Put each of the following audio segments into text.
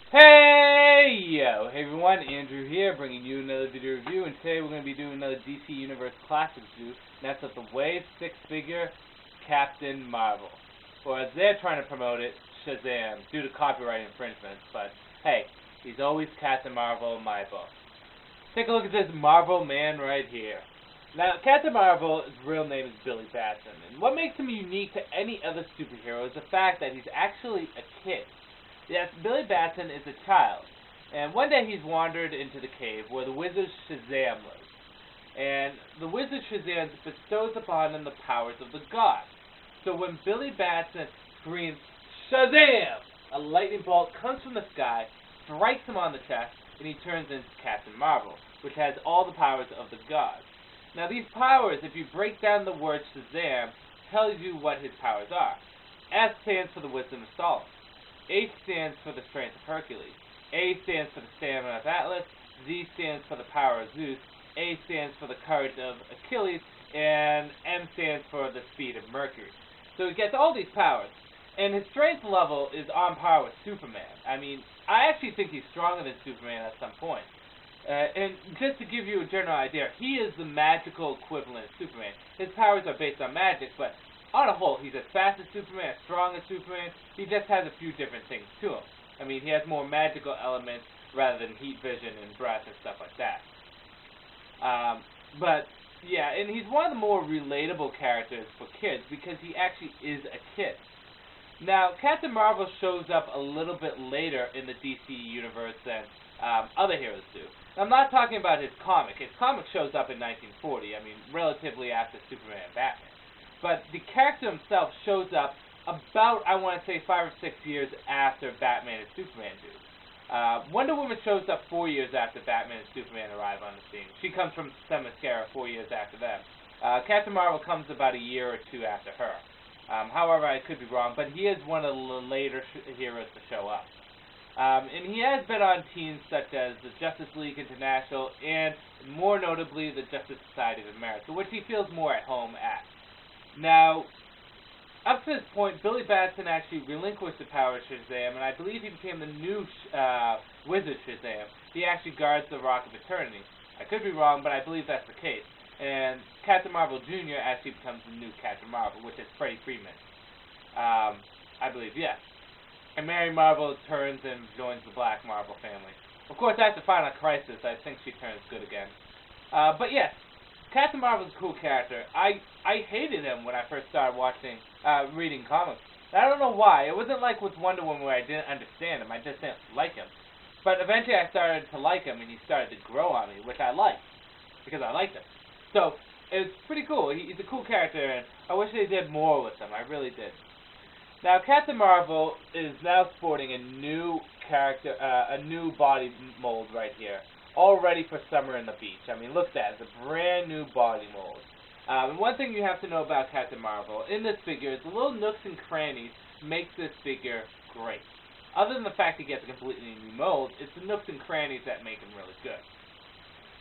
Hey yo! Hey everyone, Andrew here, bringing you another video review, and today we're going to be doing another DC Universe Classics review, and that's of the Wave 6-figure Captain Marvel. Or as they're trying to promote it, Shazam, due to copyright infringements, but hey, he's always Captain Marvel in my book. Take a look at this Marvel man right here. Now, Captain Marvel's real name is Billy Batson, and what makes him unique to any other superhero is the fact that he's actually a kid. Yes, Billy Batson is a child, and one day he's wandered into the cave where the wizard Shazam lives. And the wizard Shazam bestows upon him the powers of the gods. So when Billy Batson screams, "Shazam!" a lightning bolt comes from the sky, strikes him on the chest, and he turns into Captain Marvel, which has all the powers of the gods. Now these powers, if you break down the word Shazam, tells you what his powers are. S stands for the wisdom of Solomon. H stands for the strength of Hercules. A stands for the stamina of Atlas. Z stands for the power of Zeus. A stands for the courage of Achilles. And M stands for the speed of Mercury. So he gets all these powers. And his strength level is on par with Superman. I mean, I actually think he's stronger than Superman at some point. And just to give you a general idea, he is the magical equivalent of Superman. His powers are based on magic, but on a whole, he's as fast as Superman, as strong as Superman. He just has a few different things to him. I mean, he has more magical elements rather than heat vision and breath and stuff like that. But, yeah, and he's one of the more relatable characters for kids because he actually is a kid. Now, Captain Marvel shows up a little bit later in the DC universe than other heroes do. I'm not talking about his comic. His comic shows up in 1940, I mean, relatively after Superman and Batman. But the character himself shows up about, I want to say, 5 or 6 years after Batman and Superman do. Wonder Woman shows up 4 years after Batman and Superman arrive on the scene. She comes from Themyscira 4 years after them. Captain Marvel comes about a year or two after her. However, I could be wrong, but he is one of the later heroes to show up. And he has been on teams such as the Justice League International and, more notably, the Justice Society of America, which he feels more at home at. Now, up to this point, Billy Batson actually relinquished the power of Shazam, and I believe he became the new Wizard Shazam. He actually guards the Rock of Eternity. I could be wrong, but I believe that's the case. And Captain Marvel Jr. actually becomes the new Captain Marvel, which is Freddie Freeman. I believe, yes. And Mary Marvel turns and joins the Black Marvel family. Of course, after Final Crisis, I think she turns good again. But yes, Captain Marvel's a cool character. I hated him when I first started reading comics. I don't know why. It wasn't like with Wonder Woman where I didn't understand him. I just didn't like him. But eventually I started to like him, and he started to grow on me, which I liked, because I liked him. So, it's pretty cool. He's a cool character, and I wish they did more with him. I really did. Now, Captain Marvel is now sporting a new character, a new body mold right here, all ready for summer in the beach. I mean, look at that. It's a brand new body mold. And one thing you have to know about Captain Marvel, in this figure, is the little nooks and crannies makes this figure great. Other than the fact he gets a completely new mold, it's the nooks and crannies that make him really good.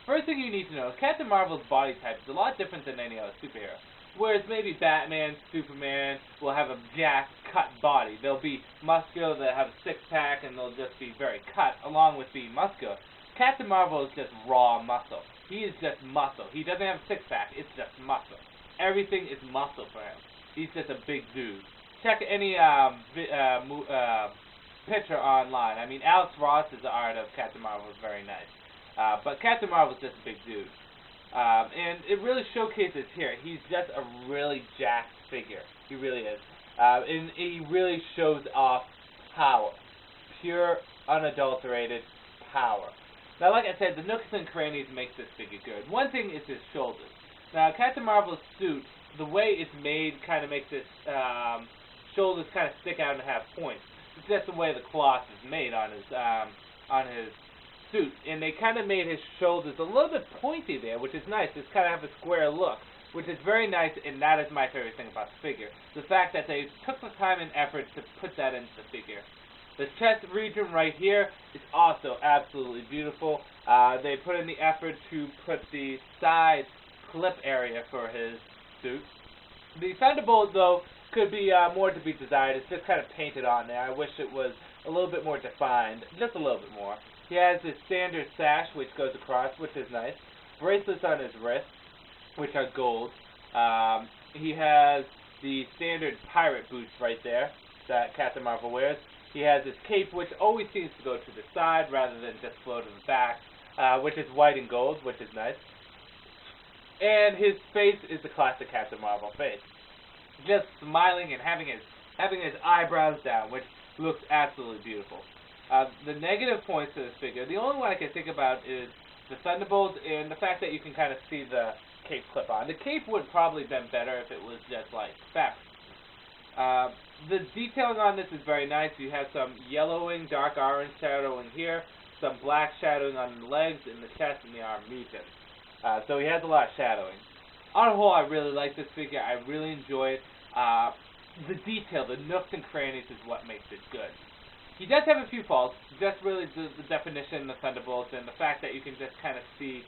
First thing you need to know is Captain Marvel's body type is a lot different than any other superhero. Whereas maybe Batman, Superman will have a jacked, cut body. They'll be muscular, they'll have a six-pack, and they'll just be very cut, along with being muscular. Captain Marvel is just raw muscle. He is just muscle. He doesn't have a six-pack, it's just muscle. Everything is muscle for him. He's just a big dude. Check any picture online. I mean, Alex Ross's art of Captain Marvel is very nice. But Captain Marvel is just a big dude. And it really showcases here. He's just a really jacked figure. He really is. And he really shows off power. Pure, unadulterated power. Now, like I said, the nooks and crannies make this figure good. One thing is his shoulders. Now, Captain Marvel's suit, the way it's made kind of makes his shoulders kind of stick out and have points. It's just the way the cloth is made on his suit, and they kind of made his shoulders a little bit pointy there, which is nice. It's kind of have a square look, which is very nice, and that is my favorite thing about the figure. The fact that they took the time and effort to put that into the figure. The chest region right here is also absolutely beautiful. They put in the effort to put the side clip area for his suit. The thunderbolt, though, could be more to be desired. It's just kind of painted on there. I wish it was a little bit more defined, just a little bit more. He has his standard sash, which goes across, which is nice. Bracelets on his wrists, which are gold. He has the standard pirate boots right there that Captain Marvel wears. He has his cape, which always seems to go to the side rather than just flow to the back, which is white and gold, which is nice. And his face is the classic Captain Marvel face, just smiling and having his eyebrows down, which looks absolutely beautiful. The negative points to this figure, the only one I can think about is the thunderbolts and the fact that you can kind of see the cape clip on. The cape would probably have been better if it was just like fabric. The detailing on this is very nice. You have some yellowing, dark orange shadowing here, some black shadowing on the legs and the chest and the arm region. So he has a lot of shadowing. On the whole, I really like this figure. I really enjoy it. The detail, the nooks and crannies is what makes it good. He does have a few faults, just really the definition, the thunderbolts, and the fact that you can just kind of see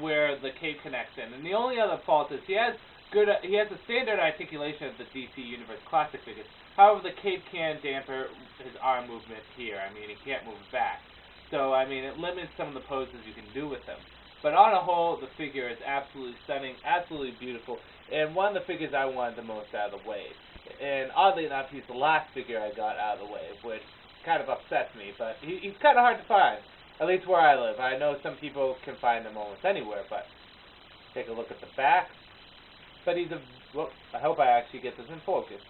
where the cape connects in. And the only other fault is he has a standard articulation of the DC Universe classic figures. However, the cape can dampen his arm movement here. I mean, he can't move back. So, I mean, it limits some of the poses you can do with him. But on a whole, the figure is absolutely stunning, absolutely beautiful, and one of the figures I wanted the most out of the wave. And oddly enough, he's the last figure I got out of the wave, which kind of upsets me, but he's kind of hard to find, at least where I live. I know some people can find him almost anywhere, but take a look at the back. But he's I hope I actually get this in focus.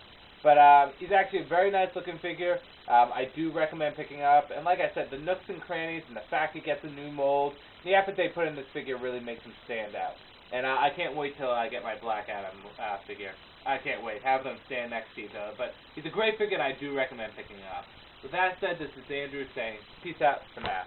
But he's actually a very nice looking figure. I do recommend picking up, and like I said, the nooks and crannies and the fact he gets a new mold, the effort they put in this figure really makes him stand out. And I can't wait till I get my Black Adam figure. I can't wait. Have them stand next to each other. But he's a great figure, and I do recommend picking it up. With that said, this is Andrew saying peace out for now.